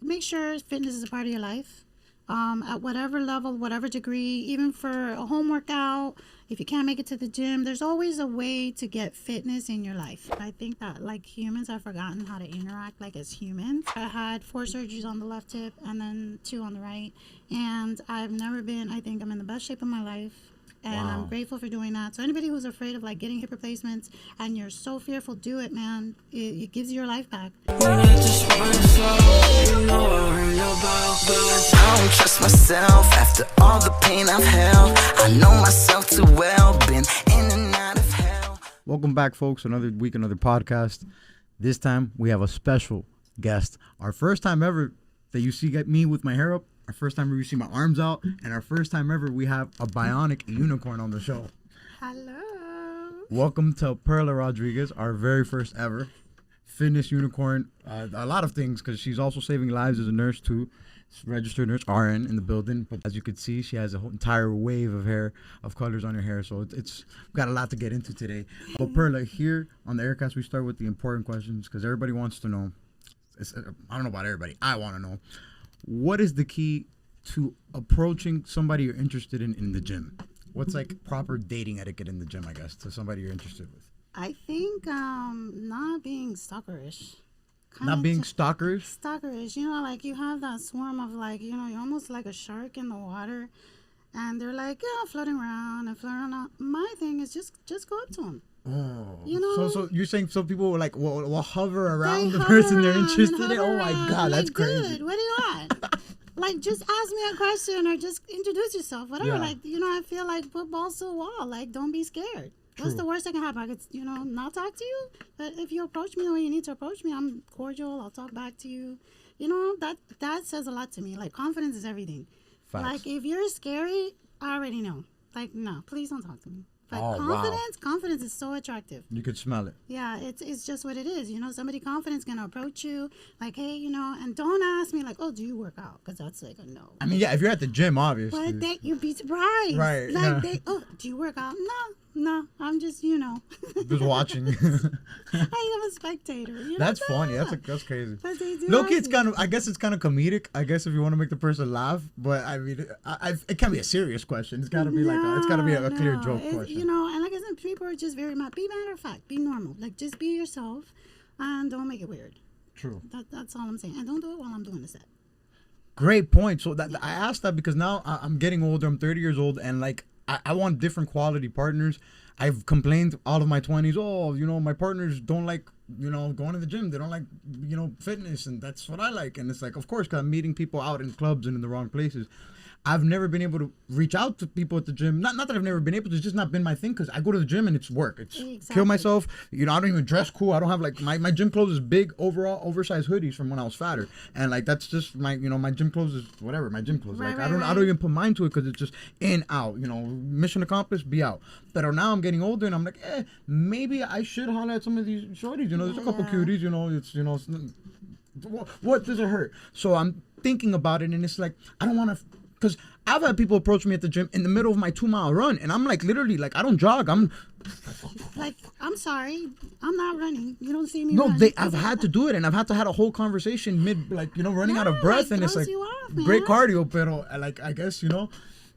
make sure fitness is a part of your life. At whatever level, whatever degree, even for a home workout, if you can't make it to the gym, there's always a way to get fitness in your life. I think that like humans have forgotten how to interact like as humans. I had 4 surgeries on the left hip and then 2 on the right. And I've never been, I think I'm in the best shape of my life. And I'm grateful for doing that. So anybody who's afraid of like getting hip replacements and you're so fearful, do it, man. It gives you your life back. I don't trust myself after all the pain I've held. I know myself too well, been in and out of hell. Welcome back, folks. Another week, another podcast. This time we have a special guest. Our first time ever that you see me with my hair up. Our first time ever you see my arms out. And our first time ever we have a bionic unicorn on the show. Hello. Welcome to Perla Rodriguez, our very first ever fitness unicorn. A lot of things, because she's also saving lives as a nurse too. Registered nurse RN in the building. But as you can see, she has a whole entire wave of hair, of colors on her hair. So it's we've got a lot to get into today. But Perla, here on the Aircast, we start with the important questions because everybody wants to know. I don't know about everybody. I want to know. What is the key to approaching somebody you're interested in the gym? What's like proper dating etiquette in the gym, I guess, to somebody you're interested with? I think not being stalkerish. Not being stalkerish? Stalkerish. You know, like you have that swarm of like, you know, you're almost like a shark in the water. And they're like, yeah, floating around and floating around. My thing is just go up to them. Oh, you know, so you're saying some people will hover around the person they're interested in? Oh my God, that's like, crazy. Dude, what do you want? Like, just ask me a question or just introduce yourself, whatever. Yeah. Like, you know, I feel like put balls to the wall. Like, don't be scared. True. What's the worst that can happen? I could, you know, not talk to you. But if you approach me the way you need to approach me, I'm cordial. I'll talk back to you. You know, that says a lot to me. Like, confidence is everything. Facts. Like, if you're scary, I already know. Like, no, please don't talk to me. But confidence is so attractive. You could smell it. Yeah, it's just what it is. You know, somebody confident's going to approach you like, hey, you know, and don't ask me like, oh, do you work out? Because that's like a no. I mean, yeah, if you're at the gym, obviously. But you'd be surprised. Right. Like, Yeah. Do you work out? No, I'm just, you know. Just watching. I am a spectator. You know That's that? funny. That's crazy. But they do Look, ask it's me. kind of. I guess it's kind of comedic. I guess if you want to make the person laugh, but I mean, it can't be a serious question. It's got to be it's got to be a clear joke question. You know, and like I said, people are just very be matter of fact, be normal. Like just be yourself, and don't make it weird. True. That's all I'm saying. And don't do it while I'm doing the set. Great point. So I asked that because now I'm getting older. I'm 30 years old, and like I want different quality partners. I've complained all of my 20s. Oh, you know, my partners don't like, you know, going to the gym. They don't like, you know, fitness, and that's what I like. And it's like, of course, because I'm meeting people out in clubs and in the wrong places. I've never been able to reach out to people at the gym. Not that I've never been able to. It's just not been my thing because I go to the gym and it's work. It's kill myself. You know, I don't even dress cool. I don't have like my gym clothes is big overall oversized hoodies from when I was fatter, and like that's just my my gym clothes is whatever my gym clothes. Right, like right, I don't even put mine to it because it's just in out. You know, mission accomplished. Be out. But now I'm getting older and I'm like, maybe I should holler at some of these shorties. You know, there's a couple cuties. You know, it's what does it hurt? So I'm thinking about it and it's like I don't want to. Because I've had people approach me at the gym in the middle of my 2-mile run, and I'm like, literally, like, I don't jog. I'm like, I'm sorry, I'm not running. You don't see me. No, run. I've had to do it, and I've had to have a whole conversation mid, like, you know, running out of breath, and it's like, great cardio, pero, like, I guess, you know.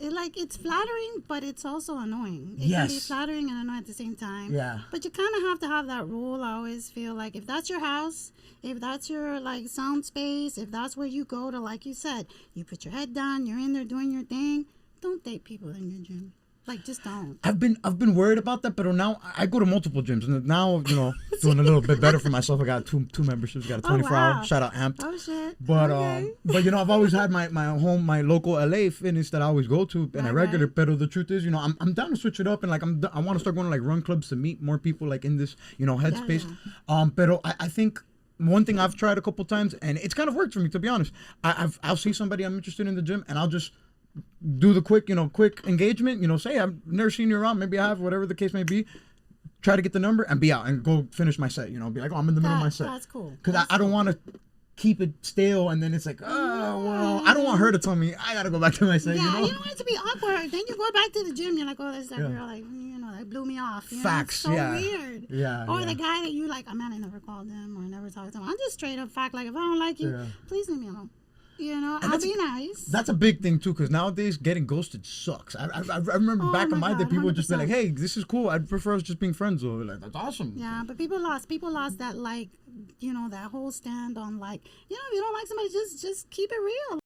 It's flattering, but it's also annoying. It Yes. can be flattering and annoying at the same time. Yeah. But you kind of have to have that rule. I always feel like if that's your house, if that's your like sound space, if that's where you go to, like you said, you put your head down, you're in there doing your thing. Don't date people in your gym. Like, just don't. I've been worried about that, but now I go to multiple gyms, and now, you know, doing a little bit better for myself. I got two memberships, got a 24-hour. Shout out Amped. Oh shit. But okay. But you know, I've always had my local LA fitness that I always go to, and I regular. Right. But the truth is, you know, I'm down to switch it up, and like I want to start going to like run clubs to meet more people like in this, you know, headspace. Yeah. But I think. One thing I've tried a couple times, and it's kind of worked for me, to be honest. I'll see somebody I'm interested in the gym, and I'll just do the quick engagement. You know, say I've never seen you around. Maybe I have, whatever the case may be. Try to get the number and be out and go finish my set. You know, be like, oh, I'm in the middle of my set. That's cool. Because I don't want to keep it stale, and then it's like, oh, well, I don't want her to tell me I gotta go back to my set. Yeah, you know? you don't want it to be awkward. Then you go back to the gym. You're like, oh, there's that girl, like, you know, that blew me off. You know? Facts, It's so yeah. weird. Yeah. Or the guy that you like, oh man, I never called him or I never talked to him. I'm just straight up fact, like, if I don't like you, please leave me alone. I'll be nice. That's a big thing too, because nowadays getting ghosted sucks. I remember back in my day, people would just be like, 'Hey, this is cool. I'd prefer us just being friends.' Or like, that's awesome. Yeah, but people lost that, like, that whole stand on, like, if you don't like somebody, just keep it real.